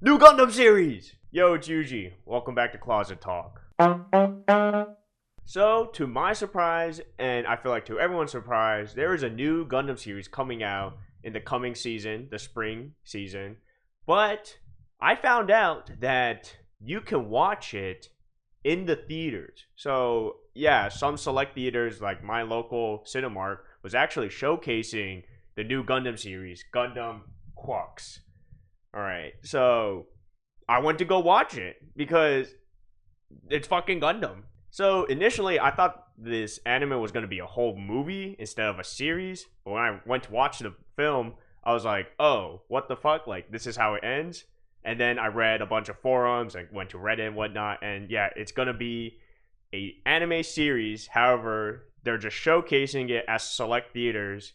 New Gundam series! Yo, it's Yuji. Welcome back to Closet Talk. So, to my surprise, and I feel like to everyone's surprise, there is a new Gundam series coming out in the coming season, the spring season. But I found out that you can watch it in the theaters. So, yeah, some select theaters, like my local Cinemark, was actually showcasing the new Gundam series, Gundam Quux. Alright, so I went to go watch it because it's fucking Gundam. So initially, I thought this anime was going to be a whole movie instead of a series. But when I went to watch the film, I was like, oh, what the fuck? Like, this is how it ends? And then I read a bunch of forums and went to Reddit and whatnot. And yeah, it's going to be a anime series. However, they're just showcasing it as select theaters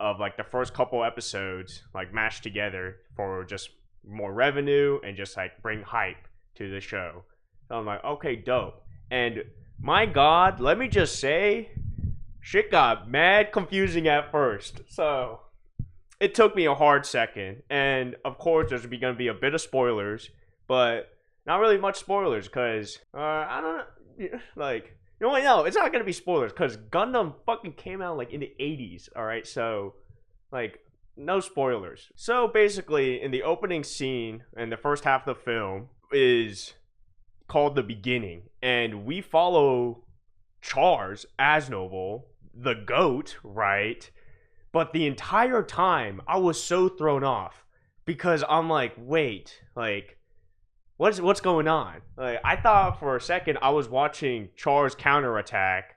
of like the first couple episodes, like mashed together for just more revenue and just like bring hype to the show. So I'm like, okay, dope. And my god, let me just say, shit got mad confusing at first. So it took me a hard second. And of course, there's gonna be a bit of spoilers, but not really much spoilers because I don't know, like. You know what? No, it's not gonna be spoilers because Gundam fucking came out like in the 80s. All right, so like no spoilers. So basically, in the opening scene and the first half of the film is called the beginning, and we follow Char's as Noble, the goat, right? But the entire time, I was so thrown off because I'm like, wait, like. What's going on? Like, I thought for a second I was watching Char's counterattack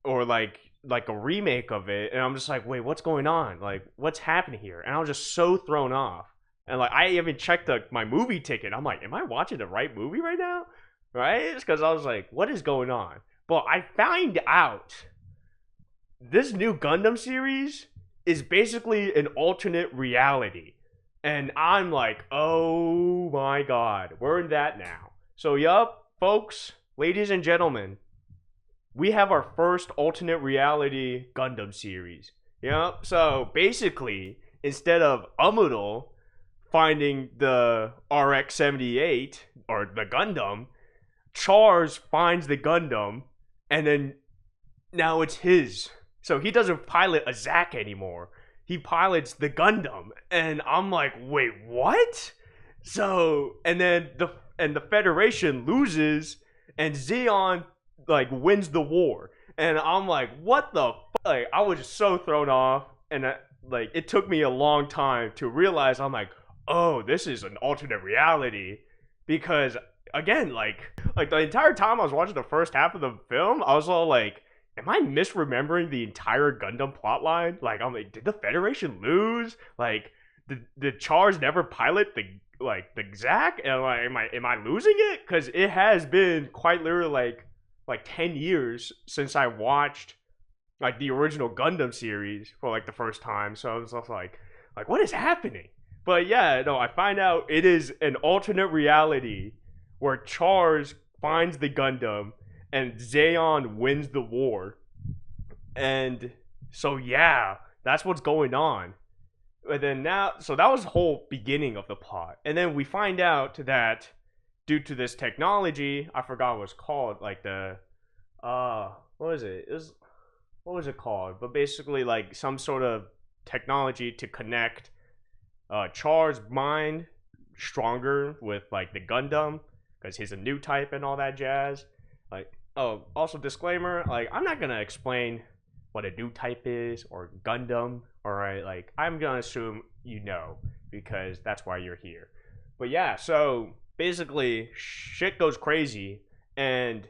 or like a remake of it, and I'm just like, wait, what's going on? Like, what's happening here? And I was just so thrown off. And like, I even checked my movie ticket. I'm like, am I watching the right movie right now? Right? Because I was like, what is going on? But I found out this new Gundam series is basically an alternate reality. And I'm like, oh my god, we're in that now. So, yup, folks, ladies and gentlemen, we have our first alternate reality Gundam series. Yup, so basically, instead of Amuro finding the RX-78, or the Gundam, Char's finds the Gundam, and then now it's his. So he doesn't pilot a Zack anymore. He pilots the Gundam, and I'm like, wait, what? So, and then the Federation loses, and Zeon like wins the war, and I'm like, what the? Like, I was just so thrown off, and like it took me a long time to realize. I'm like, oh, this is an alternate reality, because again, like the entire time I was watching the first half of the film, I was all like, am I misremembering the entire Gundam plotline? Like, I'm like, did the Federation lose? Like, did Char's never pilot the Zack? And like, am I losing it? Because it has been quite literally like 10 years since I watched like the original Gundam series for like the first time. So I was just like what is happening? But yeah, no, I find out it is an alternate reality where Char's finds the Gundam and Zeon wins the war. And so yeah, that's what's going on. And then now, so that was the whole beginning of the plot. And then we find out that due to this technology, I forgot what it's called, like the what was it? What was it called? But basically like some sort of technology to connect Char's mind stronger with like the Gundam because he's a new type and all that jazz. Like, oh, also disclaimer, like I'm not gonna explain what a new type is or Gundam. All right, like I'm gonna assume you know because that's why you're here. But yeah, so basically shit goes crazy and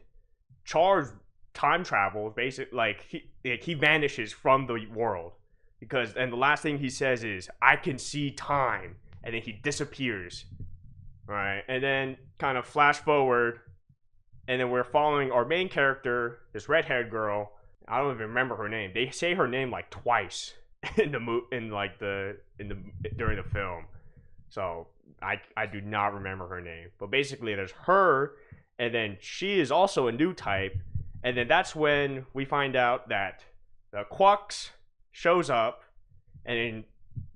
Char's time travels. Basically, like he vanishes from the world because and the last thing he says is I can see time, and then he disappears. All right, and then kind of flash forward. And then we're following our main character, this red-haired girl. I don't even remember her name. They say her name like twice in the during the film. So I do not remember her name. But basically, there's her, and then she is also a new type. And then that's when we find out that the Quux shows up, and then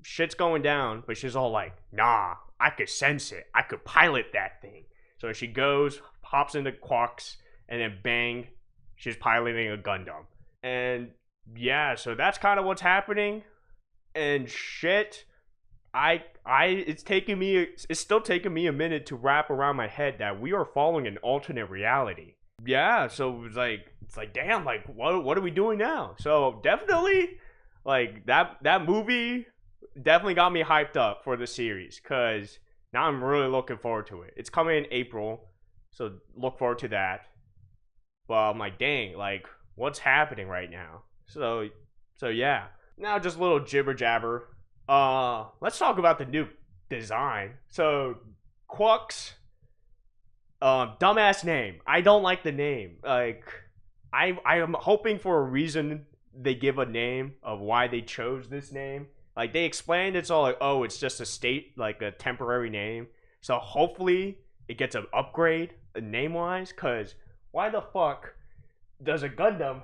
shit's going down. But she's all like, "Nah, I could sense it. I could pilot that thing. So she goes, hops into Quux, and then bang, she's piloting a Gundam. And yeah, so that's kind of what's happening. And shit, it's still taking me a minute to wrap around my head that we are following an alternate reality. Yeah, so it's like damn, like what are we doing now? So definitely, like that movie definitely got me hyped up for the series, because now I'm really looking forward to it. It's coming in April, so look forward to that. But I'm like, dang, like what's happening right now? So yeah. Now just a little jibber jabber. Let's talk about the new design. So Quux, dumbass name. I don't like the name. Like I am hoping for a reason they give a name of why they chose this name. Like they explained, it's all like, oh, it's just a state, like a temporary name. So hopefully it gets an upgrade name wise, cause why the fuck does a Gundam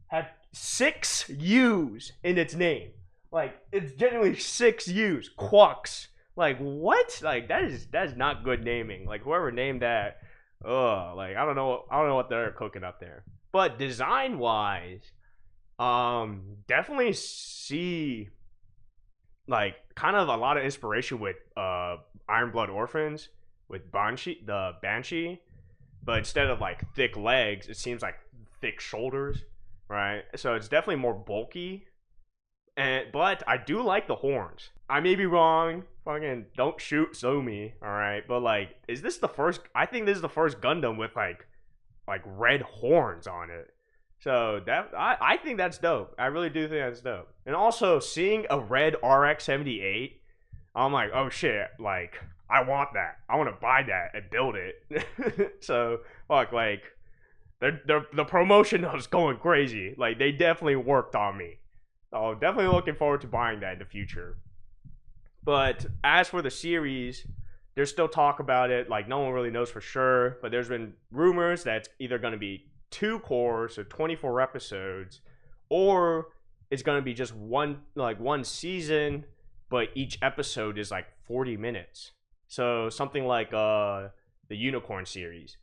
have 6 U's in its name? Like it's genuinely 6 U's. Quux. Like what? Like that is not good naming. Like whoever named that, like I don't know what they're cooking up there. But design wise, definitely see like kind of a lot of inspiration with Iron Blood Orphans with Banshee, but instead of like thick legs, it seems like thick shoulders, right? So it's definitely more bulky. But I do like the horns. I may be wrong. Fucking don't sue me, all right? But like, is this the first? I think this is the first Gundam with like red horns on it. So that I think that's dope. I really do think that's dope. And also seeing a red RX-78, I'm like, oh shit, like I want that. I want to buy that and build it. So fuck, like the promotion was going crazy. Like they definitely worked on me. So definitely looking forward to buying that in the future. But as for the series, there's still talk about it. Like no one really knows for sure, but there's been rumors that it's either going to be 2 cores, so 24 episodes, or it's going to be just one season, but each episode is like 40 minutes. So something like the Unicorn series.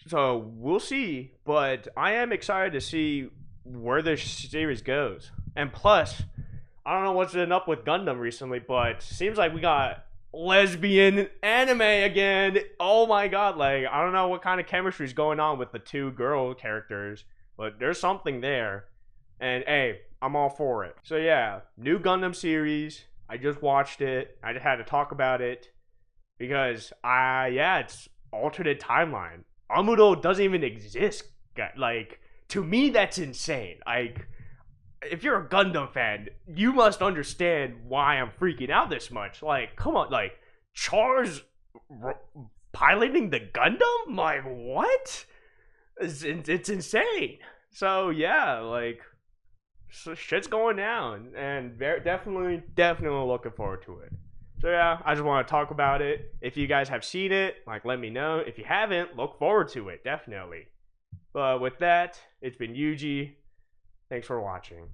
So we'll see, but I am excited to see where this series goes. And plus, I don't know what's been up with Gundam recently, but seems like we got lesbian anime again. Oh my god, like I don't know what kind of chemistry is going on with the 2 girl characters, but there's something there. And hey, I'm all for it. So yeah, new Gundam series. I just watched it. I just had to talk about it because it's alternate timeline. Amuro doesn't even exist. Like to me that's insane. Like if you're a Gundam fan, you must understand why I'm freaking out this much. Like, come on, like, Char's piloting the Gundam? Like, what? It's insane. So, yeah, like, so shit's going down. And definitely looking forward to it. So, yeah, I just want to talk about it. If you guys have seen it, like, let me know. If you haven't, look forward to it, definitely. But with that, it's been Yuji. Thanks for watching.